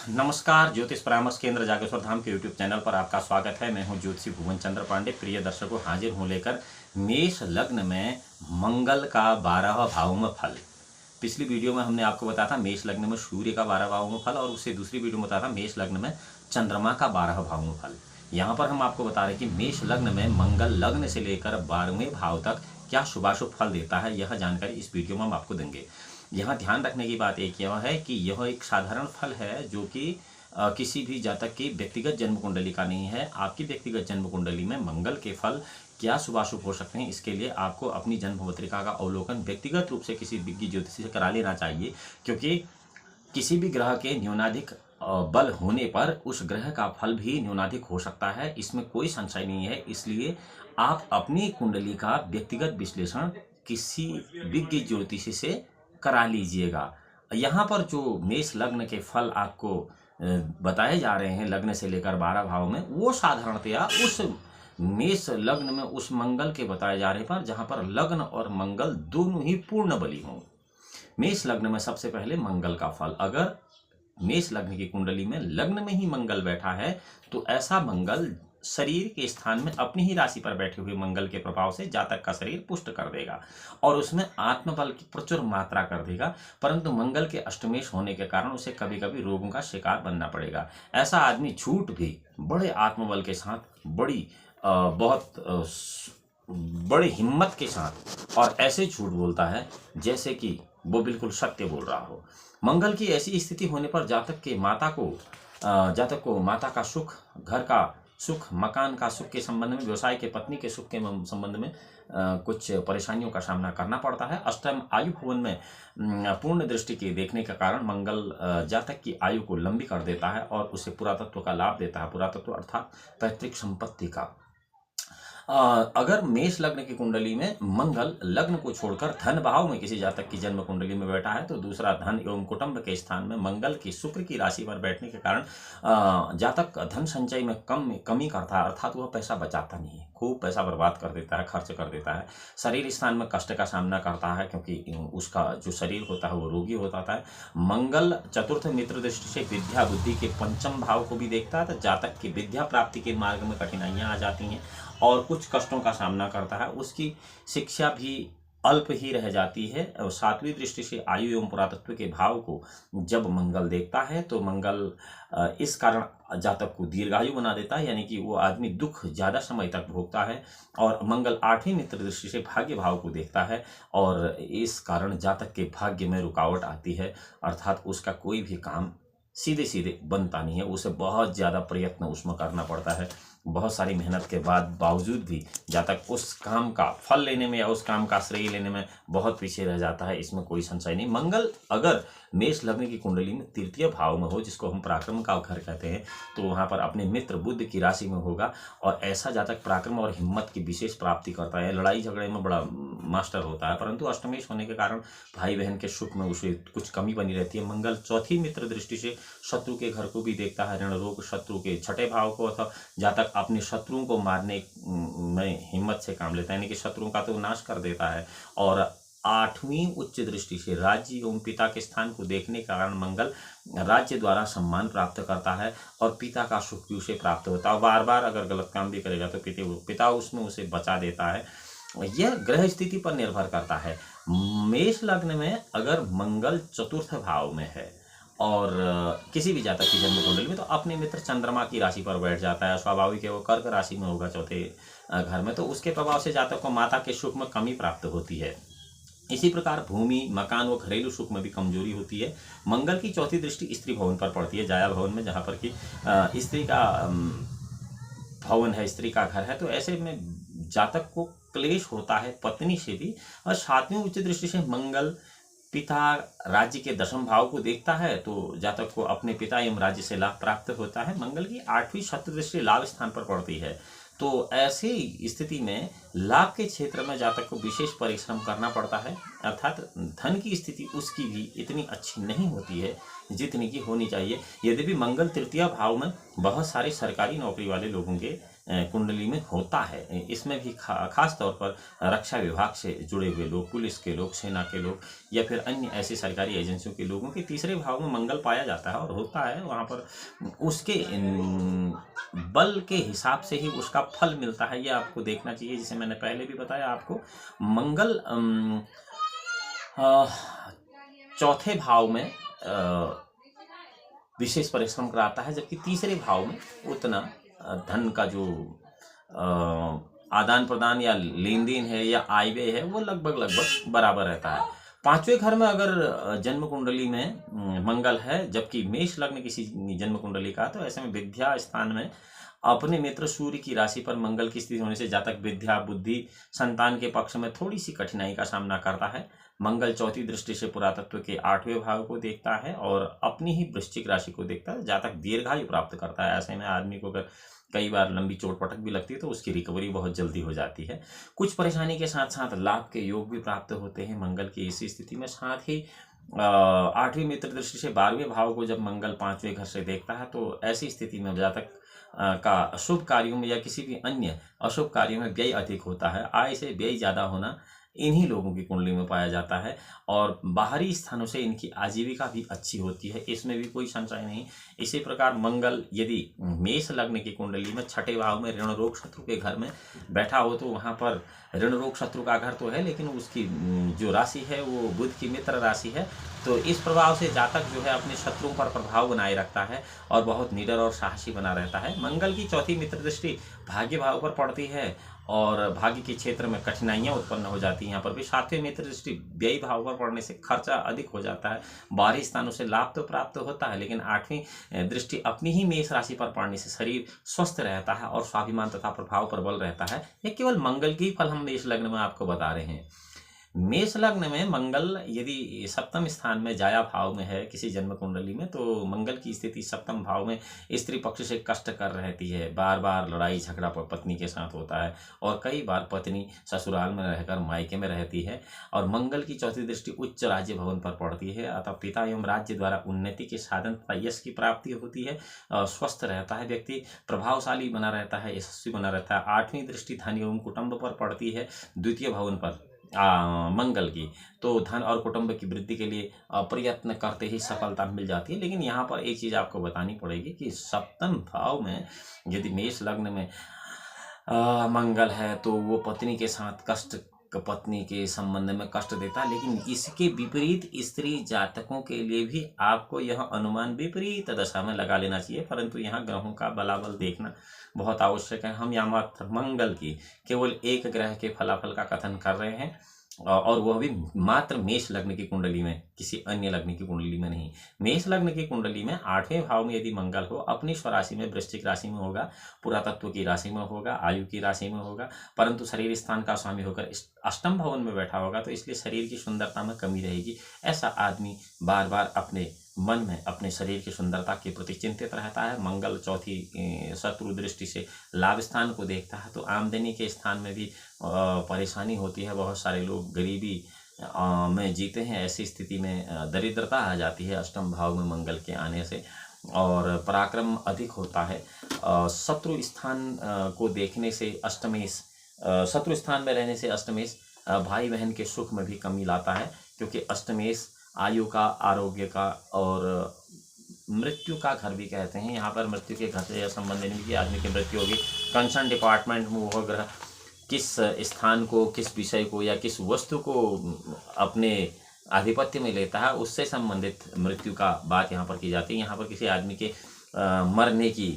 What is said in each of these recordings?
नमस्कार, ज्योतिष परामर्श केंद्र जागेश्वर धाम के यूट्यूब चैनल पर आपका स्वागत है। मैं हूं ज्योतिषी भुवन चंद्र पांडे। प्रिय दर्शकों, हाजिर हूं लेकर मेष लग्न में मंगल का 12 भाव में फल। पिछली वीडियो में हमने आपको बताया था मेष लग्न में सूर्य का 12 भाव में फल, और उससे दूसरी वीडियो में बताया था मेष लग्न में चंद्रमा का 12 भाव में फल। यहाँ पर हम आपको बता रहे हैं कि मेष लग्न में मंगल लग्न से लेकर 12वें भाव तक क्या शुभाशुभ फल देता है, यह जानकारी इस वीडियो में हम आपको देंगे। यहाँ ध्यान रखने की बात एक यह है कि यह एक साधारण फल है जो कि किसी भी जातक की व्यक्तिगत जन्म कुंडली का नहीं है। आपकी व्यक्तिगत जन्म कुंडली में मंगल के फल क्या शुभाशुभ हो सकते हैं, इसके लिए आपको अपनी जन्म पत्रिका का अवलोकन व्यक्तिगत रूप से किसी विज्ञ ज्योतिषी से करा लेना चाहिए, क्योंकि किसी भी ग्रह के न्यूनाधिक बल होने पर उस ग्रह का फल भी न्यूनाधिक हो सकता है, इसमें कोई संशय नहीं है। इसलिए आप अपनी कुंडली का व्यक्तिगत विश्लेषण किसी विज्ञ ज्योतिषी से करा लीजिएगा। यहाँ पर जो मेष लग्न के फल आपको बताए जा रहे हैं लग्न से लेकर 12 भाव में, वो साधारणतया उस मेष लग्न में उस मंगल के बताए जा रहे पर जहाँ पर लग्न और मंगल दोनों ही पूर्ण बली हों। मेष लग्न में सबसे पहले मंगल का फल, अगर मेष लग्न की कुंडली में लग्न में ही मंगल बैठा है तो ऐसा मंगल शरीर के स्थान में अपनी ही राशि पर बैठे हुए मंगल के प्रभाव से जातक का शरीर पुष्ट कर देगा और उसमें आत्मबल की प्रचुर मात्रा कर देगा। परंतु मंगल के अष्टमेश होने के कारण उसे कभी कभी रोगों का शिकार बनना पड़ेगा। ऐसा आदमी झूठ भी बड़े आत्मबल के साथ बहुत बड़ी हिम्मत के साथ और ऐसे झूठ बोलता है जैसे कि वो बिल्कुल सत्य बोल रहा हो। मंगल की ऐसी स्थिति होने पर जातक को माता का सुख, घर का सुख, मकान का सुख के संबंध में, व्यवसाय के पत्नी के सुख के संबंध में कुछ परेशानियों का सामना करना पड़ता है। अष्टम आयु भवन में पूर्ण दृष्टि के देखने के कारण मंगल जातक की आयु को लंबी कर देता है और उसे पुरातत्व का लाभ देता है। पुरातत्व अर्थात पैतृक संपत्ति का। अगर मेष लग्न की कुंडली में मंगल लग्न को छोड़कर धन भाव में किसी जातक की जन्म कुंडली में बैठा है तो दूसरा धन एवं कुटुंब के स्थान में मंगल की शुक्र की राशि पर बैठने के कारण जातक धन संचय में कमी करता है, अर्थात वह पैसा बचाता नहीं है, खूब पैसा बर्बाद कर देता है, खर्च कर देता है। शरीर स्थान में कष्ट का सामना करता है क्योंकि उसका जो शरीर होता है वो रोगी होता है। मंगल चतुर्थ मित्र दृष्टि से विद्या बुद्धि के पंचम भाव को भी देखता है तो जातक की विद्या प्राप्ति के मार्ग में कठिनाइयां आ जाती हैं और कुछ कष्टों का सामना करता है। उसकी शिक्षा भी अल्प ही रह जाती है। और सातवीं दृष्टि से आयु एवं पुरातत्व के भाव को जब मंगल देखता है तो मंगल इस कारण जातक को दीर्घायु बना देता है, यानी कि वो आदमी दुख ज़्यादा समय तक भोगता है। और मंगल आठवीं मित्र दृष्टि से भाग्य भाव को देखता है और इस कारण जातक के भाग्य में रुकावट आती है, अर्थात उसका कोई भी काम सीधे सीधे बनता नहीं है, उसे बहुत ज़्यादा प्रयत्न उसमें करना पड़ता है। बहुत सारी मेहनत के बावजूद भी जातक उस काम का फल लेने में या उस काम का श्रेय लेने में बहुत पीछे रह जाता है, इसमें कोई संशय नहीं। मंगल अगर मेष लग्न की कुंडली में तृतीय भाव में हो, जिसको हम पराक्रम का घर कहते हैं, तो वहाँ पर अपने मित्र बुध की राशि में होगा और ऐसा जातक पराक्रम और हिम्मत की विशेष प्राप्ति करता है। लड़ाई झगड़े में बड़ा मास्टर होता है, परंतु अष्टमेश होने के कारण भाई बहन के सुख में उसे कुछ कमी बनी रहती है। मंगल चौथी मित्र दृष्टि से शत्रु के घर को भी देखता है, ऋण रोग शत्रु के छठे भाव को, अथवा जातक अपने शत्रुओं को मारने में हिम्मत से काम लेता है, यानी कि शत्रुओं का तो नाश कर देता है। और आठवीं उच्च दृष्टि से राज्य एवं पिता के स्थान को देखने के कारण मंगल राज्य द्वारा सम्मान प्राप्त करता है और पिता का सुख भी उसे प्राप्त होता है। बार बार अगर गलत काम भी करेगा तो पिता उसमें उसे बचा देता है। यह ग्रह स्थिति पर निर्भर करता है। मेष लग्न में अगर मंगल चतुर्थ भाव में है और किसी भी जातक की जन्म कुंडली में, तो अपने मित्र चंद्रमा की राशि पर बैठ जाता है। स्वाभाविक है वो कर्क राशि में होगा चौथे घर में, तो उसके प्रभाव से जातक को माता के सुख में कमी प्राप्त होती है। इसी प्रकार भूमि, मकान व घरेलू सुख में भी कमजोरी होती है। मंगल की चौथी दृष्टि स्त्री भवन पर पड़ती है, जाया भवन में, जहाँ पर कि स्त्री का भवन है, स्त्री का घर है, तो ऐसे में जातक को क्लेश होता है पत्नी से भी। और सातवीं उच्च दृष्टि से मंगल पिता राज्य के दशम भाव को देखता है तो जातक को अपने पिता एवं राज्य से लाभ प्राप्त होता है। मंगल की आठवीं शत्रु दृष्टि लाभ स्थान पर पड़ती है, तो ऐसी स्थिति में लाभ के क्षेत्र में जातक को विशेष परिश्रम करना पड़ता है, अर्थात धन की स्थिति उसकी भी इतनी अच्छी नहीं होती है जितनी की होनी चाहिए। यद्यपि मंगल तृतीय भाव में बहुत सारे सरकारी नौकरी वाले लोगों के कुंडली में होता है। इसमें भी खास तौर पर रक्षा विभाग से जुड़े हुए लोग, पुलिस के लोग, सेना के लोग या फिर अन्य ऐसी सरकारी एजेंसियों के लोगों के तीसरे भाव में मंगल पाया जाता है और होता है वहाँ पर, उसके बल के हिसाब से ही उसका फल मिलता है। ये आपको देखना चाहिए। जिसे मैंने पहले भी बताया आपको, मंगल चौथे भाव में विशेष परिश्रम कराता है, जबकि तीसरे भाव में उतना धन का जो आदान प्रदान या लेन देन है या आय व्यय है वो लगभग बराबर रहता है। पांचवें घर में अगर जन्म कुंडली में मंगल है, जबकि मेष लग्न किसी जन्म कुंडली का, तो ऐसे में विद्या स्थान में अपने मित्र सूर्य की राशि पर मंगल की स्थिति होने से जातक विद्या, बुद्धि, संतान के पक्ष में थोड़ी सी कठिनाई का सामना करता है। मंगल चौथी दृष्टि से पुरातत्व के 8वें भाव को देखता है और अपनी ही वृश्चिक राशि को देखता है। जातक दीर्घायु प्राप्त करता है। ऐसे में आदमी को अगर कई बार लंबी चोट पटक भी लगती है तो उसकी रिकवरी बहुत जल्दी हो जाती है। कुछ परेशानी के साथ साथ लाभ के योग भी प्राप्त होते हैं मंगल की इसी स्थिति में। साथ ही 8वीं मित्र दृष्टि से 12वें भाव को जब मंगल 5वें घर से देखता है तो ऐसी स्थिति में जातक का शुभ कार्यों में या किसी भी अन्य अशुभ कार्यों में व्यय अधिक होता है। आय से व्यय ज़्यादा होना इन्हीं लोगों की कुंडली में पाया जाता है और बाहरी स्थानों से इनकी आजीविका भी अच्छी होती है, इसमें भी कोई संशय नहीं। इसी प्रकार मंगल यदि मेष लग्न की कुंडली में 6ठे भाव में ऋण रोग शत्रु के घर में बैठा हो तो वहाँ पर ऋण रोग शत्रु का घर तो है, लेकिन उसकी जो राशि है वो बुध की मित्र राशि है। तो इस प्रभाव से जातक जो है अपने शत्रुओं पर प्रभाव बनाए रखता है और बहुत निडर और साहसी बना रहता है। मंगल की चौथी मित्र दृष्टि भाग्य भाव पर पड़ती है और भाग्य के क्षेत्र में कठिनाइयां उत्पन्न हो जाती हैं। यहाँ पर भी 7वें मित्र दृष्टि व्यय भाव पर पड़ने से खर्चा अधिक हो जाता है। बाहरी स्थानों से लाभ तो प्राप्त होता है, लेकिन 8वीं दृष्टि अपनी ही मेष राशि पर पड़ने से शरीर स्वस्थ रहता है और स्वाभिमान तथा प्रभाव प्रबल रहता है। ये केवल मंगल की फल हम मेष लग्न में आपको बता रहे हैं। मेष लग्न में मंगल यदि सप्तम स्थान में जाया भाव में है किसी जन्म कुंडली में, तो मंगल की स्थिति सप्तम भाव में स्त्री पक्ष से कष्ट कर रहती है। बार बार लड़ाई झगड़ा पत्नी के साथ होता है और कई बार पत्नी ससुराल में रहकर मायके में रहती है। और मंगल की चौथी दृष्टि उच्च राज्य भवन पर पड़ती है, अतः पिता एवं राज्य द्वारा उन्नति के साधन तथा यश की प्राप्ति होती है। स्वस्थ रहता है व्यक्ति, प्रभावशाली बना रहता है, यशस्वी बना रहता है। 8वीं दृष्टि धन एवं कुटुंब पर पड़ती है द्वितीय भवन पर मंगल की, तो धन और कुटुंब की वृद्धि के लिए प्रयत्न करते ही सफलता मिल जाती है। लेकिन यहाँ पर एक चीज़ आपको बतानी पड़ेगी कि सप्तम भाव में यदि मेष लग्न में मंगल है तो वो पत्नी के साथ कष्ट, पत्नी के संबंध में कष्ट देता है। लेकिन इसके विपरीत स्त्री जातकों के लिए भी आपको यह अनुमान विपरीत दशा में लगा लेना चाहिए, परंतु यहाँ ग्रहों का बलाबल देखना बहुत आवश्यक है। हम यहाँ मात्र मंगल की केवल एक ग्रह के फलाफल का कथन कर रहे हैं और वह भी मात्र मेष लग्न की कुंडली में, किसी अन्य लग्न की कुंडली में नहीं। मेष लग्न की कुंडली में 8वें भाव में यदि मंगल हो, अपनी स्वराशि में वृश्चिक राशि में होगा, पुरातत्व की राशि में होगा, आयु की राशि में होगा, परंतु शरीर स्थान का स्वामी होकर अष्टम भवन में बैठा होगा, तो इसलिए शरीर की सुंदरता में कमी रहेगी। ऐसा आदमी बार बार अपने मन में अपने शरीर की सुंदरता के प्रति चिंतित रहता है। मंगल चौथी शत्रु दृष्टि से लाभ स्थान को देखता है, तो आमदनी के स्थान में भी परेशानी होती है। बहुत सारे लोग गरीबी में जीते हैं, ऐसी स्थिति में दरिद्रता आ जाती है अष्टम भाव में मंगल के आने से, और पराक्रम अधिक होता है। शत्रु स्थान को देखने से अष्टमेश, शत्रु स्थान में रहने से अष्टमेश भाई बहन के सुख में भी कमी लाता है, क्योंकि अष्टमेश आयु का, आरोग्य का और मृत्यु का घर भी कहते हैं। यहाँ पर मृत्यु के घर से संबंधित नहीं कि आदमी की मृत्यु होगी। कंसर्न डिपार्टमेंट में वह ग्रह किस स्थान को, किस विषय को या किस वस्तु को अपने आधिपत्य में लेता है, उससे संबंधित मृत्यु का बात यहाँ पर की जाती है। यहाँ पर किसी आदमी के मरने की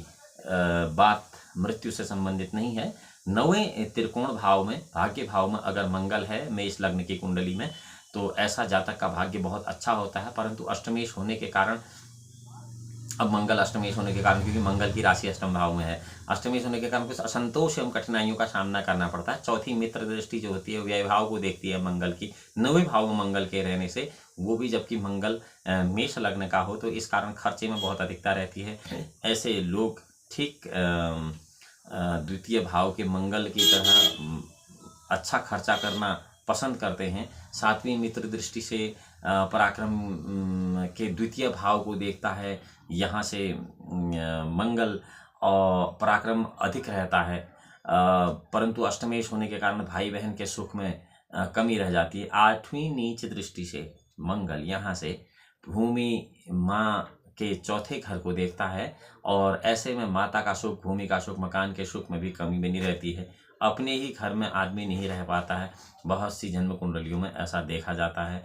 बात मृत्यु से संबंधित नहीं है। 9वें त्रिकोण भाव में, भाग्य भाव में अगर मंगल है मेष लग्न की कुंडली में, तो ऐसा जातक का भाग्य बहुत अच्छा होता है। परंतु अष्टमेश होने के कारण, अब मंगल अष्टमेश होने के कारण, क्योंकि मंगल की राशि अष्टम भाव में है, अष्टमेश होने के कारण कुछ असंतोष एवं कठिनाइयों का सामना करना पड़ता है। चौथी मित्र दृष्टि जो होती है व्यय भाव को देखती है मंगल की, 9वें भाव में मंगल के रहने से, वो भी जबकि मंगल मेष लग्न का हो, तो इस कारण खर्चे में बहुत अधिकता रहती है। ऐसे लोग ठीक द्वितीय भाव के मंगल की तरह अच्छा खर्चा करना पसंद करते हैं। 7वीं मित्र दृष्टि से पराक्रम के द्वितीय भाव को देखता है यहाँ से मंगल, और पराक्रम अधिक रहता है, परंतु अष्टमेश होने के कारण भाई बहन के सुख में कमी रह जाती है। 8वीं नीच दृष्टि से मंगल यहाँ से भूमि माँ के चौथे घर को देखता है, और ऐसे में माता का सुख, भूमि का सुख, मकान के सुख में भी कमी बनी रहती है। अपने ही घर में आदमी नहीं रह पाता है। बहुत सी जन्म कुंडलियों में ऐसा देखा जाता है,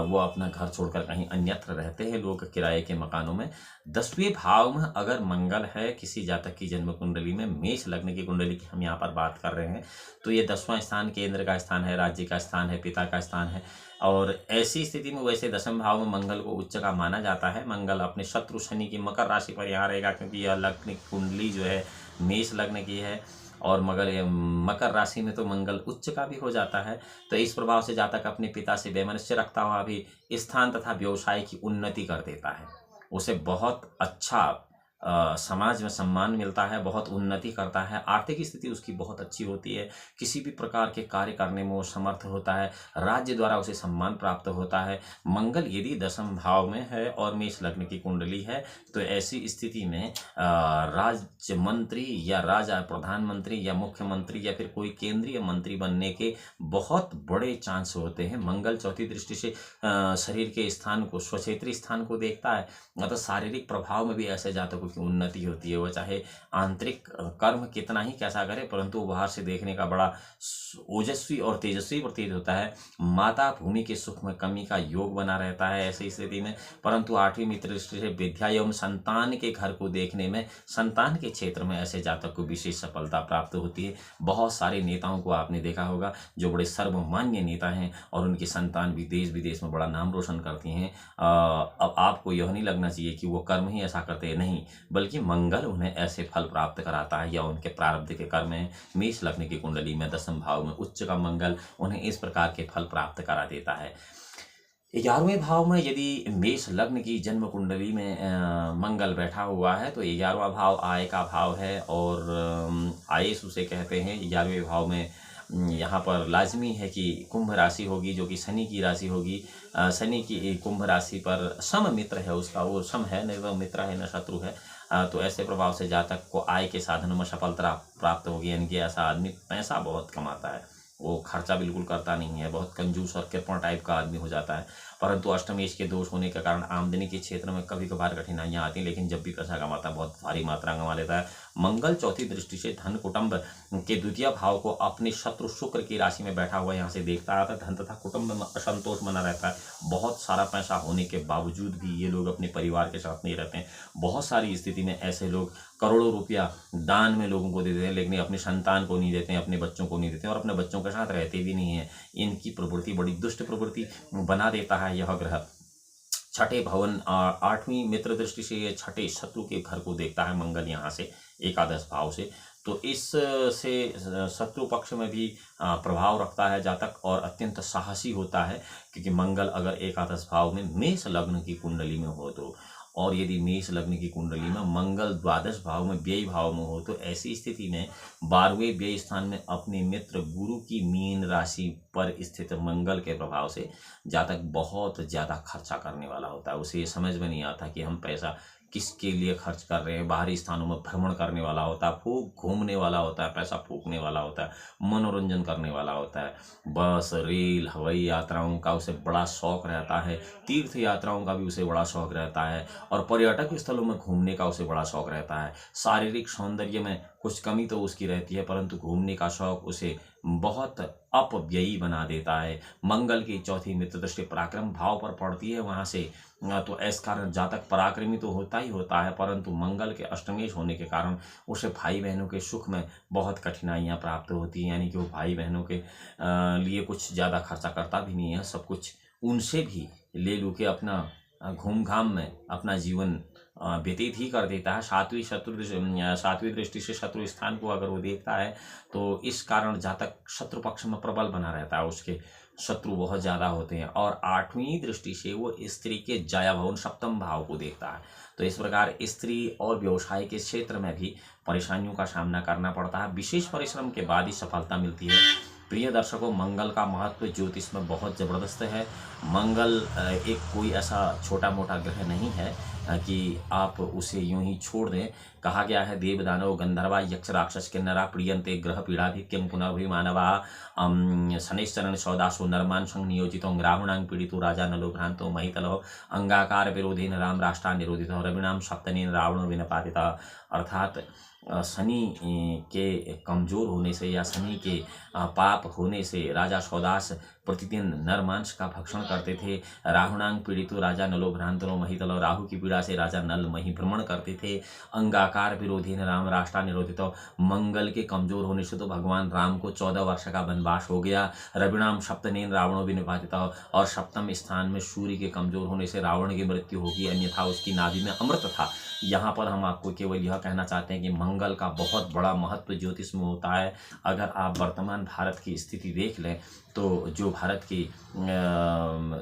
वो अपना घर छोड़कर कहीं अन्यत्र रहते हैं लोग, किराए के मकानों में। 10वें भाव में अगर मंगल है किसी जातक की जन्म कुंडली में, मेष लग्न की कुंडली की हम यहाँ पर बात कर रहे हैं, तो ये 10वां स्थान केंद्र का स्थान है, राज्य का स्थान है, पिता का स्थान है। और ऐसी स्थिति में वैसे 10वें भाव में मंगल को उच्च का माना जाता है। मंगल अपने शत्रु शनि की मकर राशि पर यहाँ रहेगा, क्योंकि यह लग्न कुंडली जो है मेष लग्न की है, और मकर राशि में तो मंगल उच्च का भी हो जाता है। तो इस प्रभाव से जातक अपने पिता से वैमनस्य रखता हुआ भी स्थान तथा व्यवसाय की उन्नति कर देता है। उसे बहुत अच्छा समाज में सम्मान मिलता है, बहुत उन्नति करता है, आर्थिक स्थिति उसकी बहुत अच्छी होती है, किसी भी प्रकार के कार्य करने में वो समर्थ होता है, राज्य द्वारा उसे सम्मान प्राप्त होता है। मंगल यदि 10वें भाव में है और मेष लग्न की कुंडली है, तो ऐसी स्थिति में राज्य मंत्री या राजा, प्रधानमंत्री या मुख्यमंत्री या फिर कोई केंद्रीय मंत्री बनने के बहुत बड़े चांस होते हैं। मंगल चौथी दृष्टि से शरीर के स्थान को, स्वक्षेत्री स्थान को देखता है, मतलब शारीरिक प्रभाव में भी ऐसे जातकों की उन्नति होती है। वह चाहे आंतरिक कर्म कितना ही कैसा करे, परंतु बाहर से देखने का बड़ा ओजस्वी और तेजस्वी प्रतीत होता है। माता भूमि के सुख में कमी का योग बना रहता है ऐसी स्थिति में, परंतु 8वीं मित्र दृष्टि से विद्या एवं संतान के घर को देखने में, संतान के क्षेत्र में ऐसे जातक को विशेष सफलता प्राप्त होती है। बहुत सारे नेताओं को आपने देखा होगा जो बड़े सर्वमान्य नेता हैं, और उनकी संतान भी देश विदेश में बड़ा नाम रोशन करती हैं। अब आपको यह नहीं लगना चाहिए कि वो कर्म ही ऐसा करते हैं, नहीं, बल्कि मंगल उन्हें ऐसे फल प्राप्त कराता है, या उनके प्रारब्ध के कर्म हैं। मेष लग्न की कुंडली में 10वें भाव में उच्च का मंगल उन्हें इस प्रकार के फल प्राप्त करा देता है। 11वें भाव में यदि मेष लग्न की जन्म कुंडली में मंगल बैठा हुआ है, तो 11वां भाव आय का भाव है, और आयेश उसे कहते हैं। 11वें भाव में यहाँ पर लाजमी है कि कुंभ राशि होगी, जो कि शनि की राशि होगी। शनि की कुंभ राशि पर सम मित्र है उसका, वो सम है, न वो मित्र है न शत्रु है। तो ऐसे प्रभाव से जातक को आय के साधनों में सफलता प्राप्त होगी। यानी कि ऐसा आदमी पैसा बहुत कमाता है, वो खर्चा बिल्कुल करता नहीं है, बहुत कंजूस और कृपण टाइप का आदमी हो जाता है। परंतु अष्टमेश के दोष होने के कारण आमदनी के क्षेत्र में कभी कभार कठिनाइयां आती हैं, लेकिन जब भी पैसा कमाता है बहुत भारी मात्रा कमा लेता है। मंगल चौथी दृष्टि से धन कुटुंब के द्वितीय भाव को अपने शत्रु शुक्र की राशि में बैठा हुआ यहाँ से देखता आता है। धन तथा कुटुंब में असंतोष बना रहता है। बहुत सारा पैसा होने के बावजूद भी ये लोग अपने परिवार के साथ नहीं रहते हैं। बहुत सारी स्थिति में ऐसे लोग करोड़ों रुपया दान में लोगों को देते हैं, लेकिन अपने संतान को नहीं देते हैं, अपने बच्चों को नहीं देते हैं, और अपने बच्चों के साथ रहते भी नहीं हैं। इनकी प्रवृत्ति बड़ी दुष्ट प्रवृत्ति बना देता है यह ग्रह। छठे भवन 8वीं मित्र दृष्टि से ये छठे शत्रु के घर को देखता है मंगल यहाँ से एकादश भाव से। तो इस से शत्रु पक्ष में भी प्रभाव रखता है जातक, और अत्यंत साहसी होता है, क्योंकि मंगल अगर एकादश भाव में मेष लग्न की कुंडली में हो तो, और यदि मेष लग्न की कुंडली में मंगल द्वादश भाव में व्यय भाव में हो, तो ऐसी स्थिति में 12वें व्यय स्थान में अपने मित्र गुरु की मीन राशि पर स्थित मंगल के प्रभाव से जातक बहुत ज़्यादा खर्चा करने वाला होता है। उसे ये समझ में नहीं आता कि हम पैसा किसके लिए खर्च कर रहे हैं। बाहरी स्थानों में भ्रमण करने वाला होता है, खूब घूमने वाला होता है, पैसा फूकने वाला होता है, मनोरंजन करने वाला होता है। बस, रेल, हवाई यात्राओं का उसे बड़ा शौक रहता है, तीर्थ यात्राओं का भी उसे बड़ा शौक रहता है, और पर्यटक स्थलों में घूमने का उसे बड़ा शौक रहता है। शारीरिक सौंदर्य में कुछ कमी तो उसकी रहती है, परंतु घूमने का शौक उसे बहुत अपव्ययी बना देता है। मंगल की चौथी मित्र दृष्टि पराक्रम भाव पर पड़ती है वहाँ से, तो इस कारण जातक पराक्रमी तो होता ही होता है, परंतु मंगल के अष्टमेश होने के कारण उसे भाई बहनों के सुख में बहुत कठिनाइयाँ प्राप्त होती हैं। यानी कि वो भाई बहनों के लिए कुछ ज़्यादा खर्चा करता भी नहीं है, सब कुछ उनसे भी ले लू के अपना घूम घाम में अपना जीवन व्यतीत ही कर देता है। सातवीं दृष्टि से शत्रु स्थान को अगर वो देखता है, तो इस कारण जातक शत्रु पक्ष में प्रबल बना रहता है, उसके शत्रु बहुत ज़्यादा होते हैं। और 8वीं दृष्टि से वो स्त्री के जाया भवन सप्तम भाव को देखता है। तो इस प्रकार स्त्री और व्यवसाय के क्षेत्र में भी परेशानियों का सामना करना पड़ता है। विशेष परिश्रम के बाद ही सफलता मिलती है। प्रिय दर्शकों, मंगल का महत्व ज्योतिष में बहुत ज़बरदस्त है। मंगल एक कोई ऐसा छोटा मोटा ग्रह नहीं है, कि आप उसे यूं ही छोड़ दें। कहा गया है देव दानव गंधर्वा यक्ष राक्षस किन्नरा प्रियंते ग्रह पीड़ाधिक्यम पुनर्विमानवा शनैश्चरण सौदासो नरमान संग नियोजितो ग्राहुणांग पीड़ितो राजा नलो भ्रांतो महितलो अंगाकार विरोधेन राम राष्ट्रा निरोधितो रविणाम सप्तनेन रावणो विनपातिता। अर्थात शनि के कमज़ोर होने से या शनि के पाप होने से राजा सौदास प्रतिदिन नरमांस का भक्षण करते थे। राहुणांग पीड़ितो राजा नलो भ्रांतलो महितलो राहु की पीड़ा से राजा नल मही भ्रमण करते थे। अंगाकार विरोधी ने राम राष्ट्रा निरोधितो मंगल के कमजोर होने से तो भगवान राम को 14 वर्ष का वनवास हो गया। रविणाम सप्तनेन रावणों भी निपातिता और सप्तम स्थान में सूर्य के कमजोर होने से रावण की मृत्यु होगी, अन्यथा उसकी नाभि में अमृत था। यहाँ पर हम आपको केवल यह कहना चाहते हैं कि मंगल का बहुत बड़ा महत्व ज्योतिष में होता है। अगर आप वर्तमान भारत की स्थिति देख लें तो जो भारत के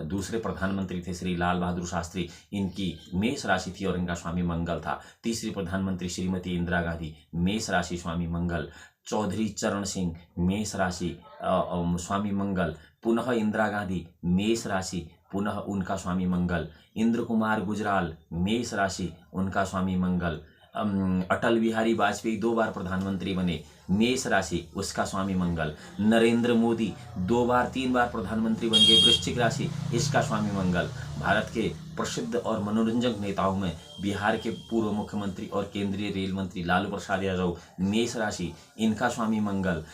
दूसरे प्रधानमंत्री थे श्री लाल बहादुर शास्त्री, इनकी मेष राशि थी और इनका स्वामी मंगल था। तीसरी प्रधानमंत्री श्रीमती इंदिरा गांधी मेष राशि स्वामी मंगल। चौधरी चरण सिंह मेष राशि स्वामी मंगल। पुनः इंदिरा गांधी मेष राशि पुनः उनका स्वामी मंगल। इंद्र कुमार गुजराल मेष राशि उनका स्वामी मंगल। अटल बिहारी वाजपेयी 2 बार प्रधानमंत्री बने, मेष राशि उसका स्वामी मंगल। नरेंद्र मोदी 2 बार 3 बार प्रधानमंत्री बन गए, वृश्चिक राशि इसका स्वामी मंगल। भारत के प्रसिद्ध और मनोरंजक नेताओं में बिहार के पूर्व मुख्यमंत्री और केंद्रीय रेल मंत्री लालू प्रसाद यादव मेष राशि, इनका स्वामी मंगल।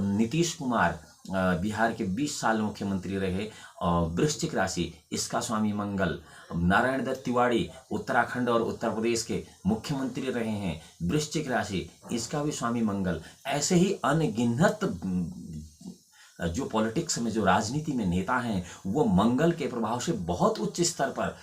नीतीश कुमार बिहार के 20 साल मुख्यमंत्री रहे, वृश्चिक राशि इसका स्वामी मंगल। नारायण दत्त तिवारी उत्तराखंड और उत्तर प्रदेश के मुख्यमंत्री रहे हैं, वृश्चिक राशि इसका भी स्वामी मंगल। ऐसे ही अनगिनत जो पॉलिटिक्स में, जो राजनीति में नेता हैं, वो मंगल के प्रभाव से बहुत उच्च स्तर पर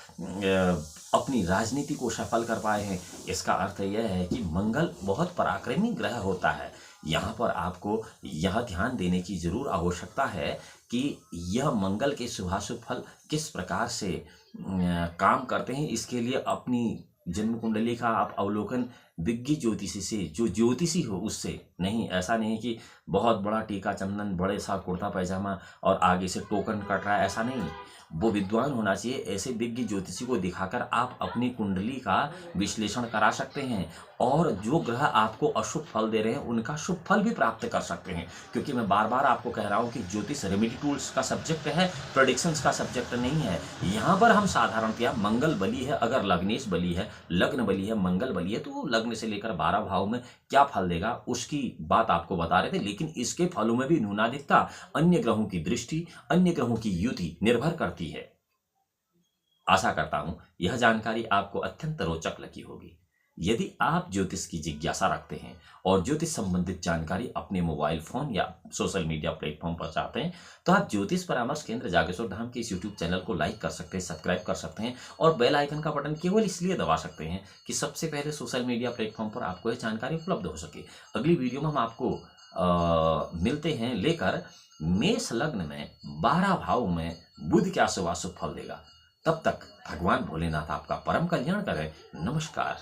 अपनी राजनीति को सफल कर पाए हैं। इसका अर्थ यह है कि मंगल बहुत पराक्रमी ग्रह होता है। यहाँ पर आपको यह ध्यान देने की जरूर आवश्यकता है कि यह मंगल के शुभाशुभ फल किस प्रकार से काम करते हैं। इसके लिए अपनी जन्म कुंडली का आप अवलोकन विज्ञ ज्योतिषी से, जो ज्योतिषी हो उससे, नहीं ऐसा नहीं कि बहुत बड़ा टीका चंदन, बड़े सा कुर्ता पैजामा और आगे से टोकन कट रहा है, ऐसा नहीं। वो विद्वान होना चाहिए। ऐसे विज्ञ ज्योतिषी को दिखाकर आप अपनी कुंडली का विश्लेषण करा सकते हैं और जो ग्रह आपको अशुभ फल दे रहे हैं उनका शुभ फल भी प्राप्त कर सकते हैं। क्योंकि मैं बार बार आपको कह रहा हूँ कि ज्योतिष रेमेडी टूल्स का सब्जेक्ट है, प्रेडिक्शंस का सब्जेक्ट नहीं है। यहाँ पर हम साधारणतया मंगल बली है, अगर लग्नेश बली है, लग्न बली है, मंगल बली है, तो लग्न से लेकर 12 भाव में क्या फल देगा उसकी बात आपको बता रहे थे। लेकिन इसके फलों में भी न्यूनाधिकता अन्य ग्रहों की दृष्टि, अन्य ग्रहों की युति निर्भर करती है। आशा करता हूं यह जानकारी आपको अत्यंत रोचक लगी होगी। यदि आप ज्योतिष की जिज्ञासा रखते हैं और ज्योतिष संबंधित जानकारी अपने मोबाइल फोन या सोशल मीडिया प्लेटफॉर्म पर चाहते हैं, तो आप ज्योतिष परामर्श केंद्र जागेश्वर धाम के इस यूट्यूब चैनल को लाइक कर सकते हैं, सब्सक्राइब कर सकते हैं और बेल आइकन का बटन केवल इसलिए दबा सकते हैं कि सबसे पहले सोशल मीडिया प्लेटफॉर्म पर आपको यह जानकारी उपलब्ध हो सके। अगली वीडियो में हम आपको मिलते हैं लेकर मेष लग्न में 12 भाव में बुध क्या शुभाशुभ फल देगा। तब तक भगवान भोलेनाथ आपका परम कल्याण करें। नमस्कार।